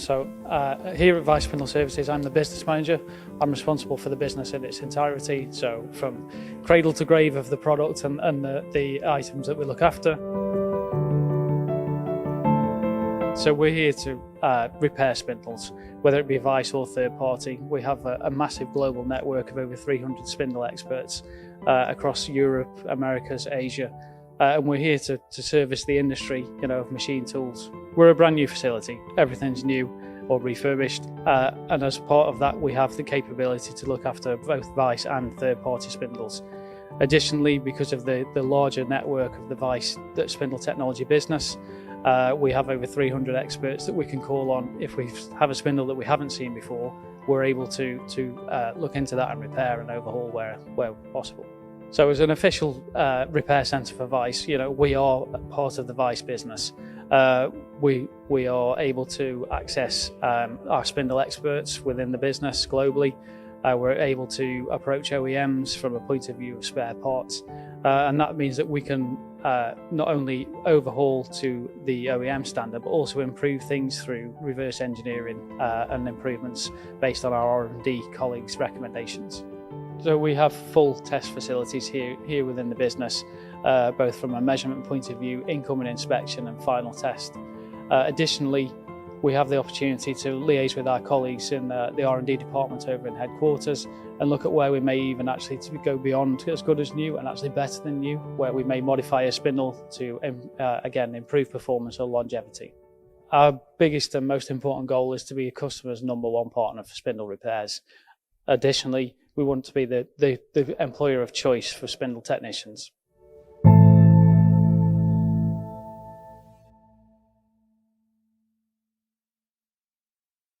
Here at Weiss Spindle Services, I'm the business manager. I'm responsible for the business in its entirety, so from cradle to grave of the product and the items that we look after. So we're here to repair spindles, whether it be Weiss or third party. We have a massive global network of over 300 spindle experts across Europe, Americas, Asia. And we're here to service the industry, of machine tools. We're a brand new facility. Everything's new or refurbished. And as part of that, we have the capability to look after both Weiss and third-party spindles. Additionally, because of the larger network of the Weiss spindle technology business, we have over 300 experts that we can call on. If we have a spindle that we haven't seen before, we're able to look into that and repair and overhaul where possible. So as an official repair centre for Weiss, we are part of the Weiss business. We are able to access our spindle experts within the business globally. We're able to approach OEMs from a point of view of spare parts. And that means that we can not only overhaul to the OEM standard, but also improve things through reverse engineering and improvements based on our R&D colleagues' recommendations. So we have full test facilities here within the business, both from a measurement point of view, incoming inspection and final test. Additionally, we have the opportunity to liaise with our colleagues in the R&D department over in headquarters and look at where we may even actually go beyond as good as new and actually better than new, where we may modify a spindle to, again, improve performance or longevity. Our biggest and most important goal is to be a customer's #1 partner for spindle repairs. Additionally, we want to be the employer of choice for spindle technicians.